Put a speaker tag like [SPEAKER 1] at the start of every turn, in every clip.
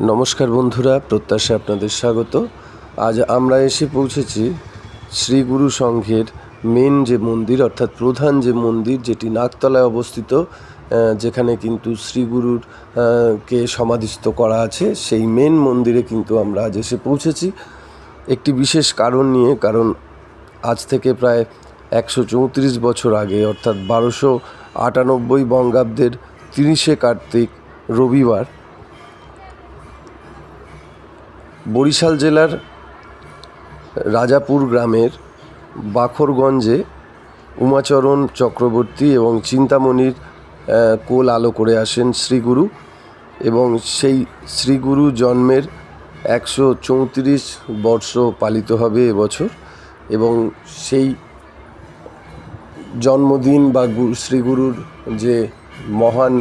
[SPEAKER 1] নমস্কার বন্ধুরা, প্রত্যাশা আপনাদের স্বাগত। আজ আমরা এসে পৌঁছেছি শ্রী গুরু সংঘের মেন যে মন্দির, অর্থাৎ প্রধান যে মন্দির, যেটি নাগতলায় অবস্থিত, যেখানে কিন্তু শ্রীগুরুর কে সমাধিস্থ করা আছে, সেই মেন মন্দিরে কিন্তু আমরা আজ এসে পৌঁছেছি একটি বিশেষ কারণ নিয়ে। কারণ আজ থেকে প্রায় 134 বছর আগে, অর্থাৎ 1298 বঙ্গাব্দের 30শে কার্তিক রবিবার, বরিশাল জেলার রাজাপুর গ্রামের বাখরগঞ্জে উমাচরণ চক্রবর্তী এবং চিন্তামণির কোল আলো করে আসেন শ্রীগুরু, এবং সেই শ্রীগুরু জন্মের 134 বর্ষ পালিত হবে এবছর। এবং সেই জন্মদিন বা শ্রীগুরুর যে মহান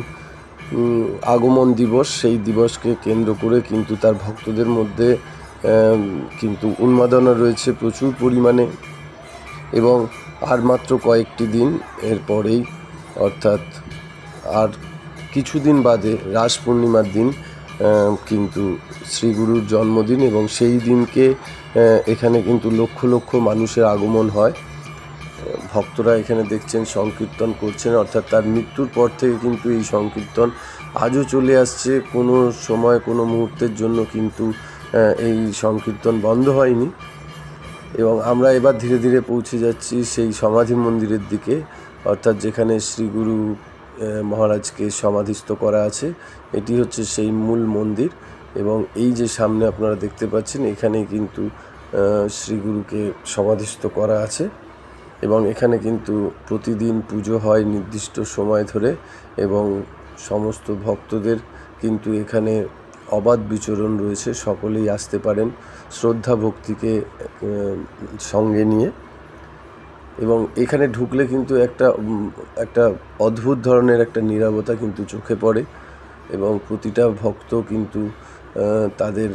[SPEAKER 1] আগমন দিবস, সেই দিবসকে কেন্দ্র করে কিন্তু তার ভক্তদের মধ্যে কিন্তু উন্মাদনা রয়েছে প্রচুর পরিমাণে। এবং আর মাত্র কয়েকটি দিন এরপরেই, অর্থাৎ আর কিছুদিন বাদে রাস পূর্ণিমার দিন কিন্তু শ্রীগুরুর জন্মদিন, এবং সেই দিনকে এখানে কিন্তু লক্ষ লক্ষ মানুষের আগমন হয়। ভক্তরা এখানে দেখছেন সংকীর্তন করছেন, অর্থাৎ তার মৃত্যুর পর থেকে কিন্তু এই সংকীর্তন আজও চলে আসছে। কোনো সময় কোনো মুহূর্তের জন্য কিন্তু এই সংকীর্তন বন্ধ হয়নি। এবং আমরা এবার ধীরে ধীরে পৌঁছে যাচ্ছি সেই সমাধি মন্দিরের দিকে, অর্থাৎ যেখানে শ্রীগুরু মহারাজকে সমাধিস্থ করা আছে। এটি হচ্ছে সেই মূল মন্দির, এবং এই যে সামনে আপনারা দেখতে পাচ্ছেন, এখানেই কিন্তু শ্রীগুরুকে সমাধিস্থ করা আছে। এবং এখানে কিন্তু প্রতিদিন পুজো হয় নির্দিষ্ট সময় ধরে, এবং সমস্ত ভক্তদের কিন্তু এখানে অবাধ বিচরণ রয়েছে। সকলেই আসতে পারেন শ্রদ্ধা ভক্তিকে সঙ্গে নিয়ে। এবং এখানে ঢুকলে কিন্তু একটা অদ্ভুত ধরনের একটা নীরবতা কিন্তু চোখে পড়ে, এবং প্রতিটা ভক্ত কিন্তু তাদের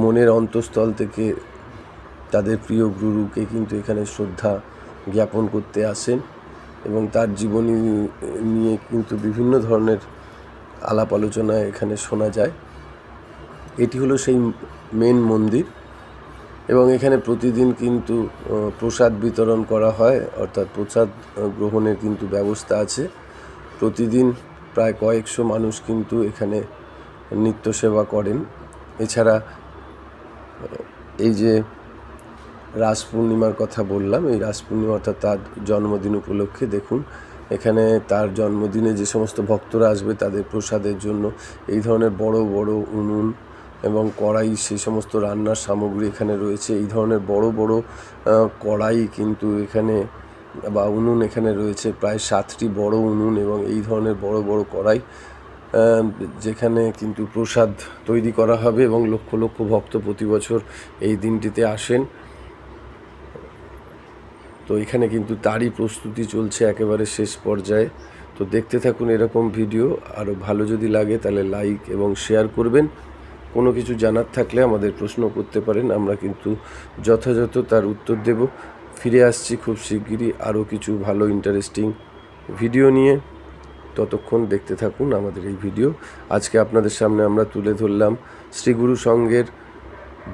[SPEAKER 1] মনের অন্তঃস্থল থেকে তাদের প্রিয় গুরুকে কিন্তু এখানে শ্রদ্ধা জ্ঞাপন করতে আসেন, এবং তার জীবনী নিয়ে কিন্তু বিভিন্ন ধরনের আলাপ আলোচনা এখানে শোনা যায়। এটি হলো সেই মেন মন্দির, এবং এখানে প্রতিদিন কিন্তু প্রসাদ বিতরণ করা হয়, অর্থাৎ প্রসাদ গ্রহণের কিন্তু ব্যবস্থা আছে। প্রতিদিন প্রায় কয়েকশো মানুষ কিন্তু এখানে নিত্য সেবা করেন। এছাড়া এই যে রাস পূর্ণিমার কথা বললাম, এই রাস পূর্ণিমা অর্থাৎ তার জন্মদিন উপলক্ষে দেখুন এখানে তার জন্মদিনে যে সমস্ত ভক্তরা আসবে তাদের প্রসাদের জন্য এই ধরনের বড় বড় উনুন এবং কড়াই, সেই সমস্ত রান্নার সামগ্রী এখানে রয়েছে। এই ধরনের বড় বড় কড়াই কিন্তু এখানে বা উনুন এখানে রয়েছে, প্রায় 7টি বড় উনুন, এবং এই ধরনের বড় বড় কড়াই যেখানে কিন্তু প্রসাদ তৈরি করা হবে। এবং লক্ষ লক্ষ ভক্ত প্রতি বছর এই দিনটিতে আসেন। তো এখানে কিন্তু তারই প্রস্তুতি চলছে একেবারে শেষ পর্যায়ে। তো দেখতে থাকুন এরকম ভিডিও। আরও ভালো যদি লাগে তাহলে লাইক এবং শেয়ার করবেন। কোনো কিছু জানার থাকলে আমাদের প্রশ্ন করতে পারেন, আমরা কিন্তু যথাযথ তার উত্তর দেব। ফিরে আসছি খুব শিগগিরই আরও কিছু ভালো ইন্টারেস্টিং ভিডিও নিয়ে। ততক্ষণ দেখতে থাকুন আমাদের এই ভিডিও। আজকে আপনাদের সামনে আমরা তুলে ধরলাম শ্রীগুরু সংঘের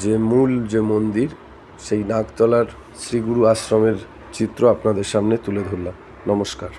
[SPEAKER 1] যে মূল যে মন্দির, সেই নাগতলার শ্রীগুরু আশ্রমের চিত্র আপনাদের সামনে তুলে ধরলাম। নমস্কার।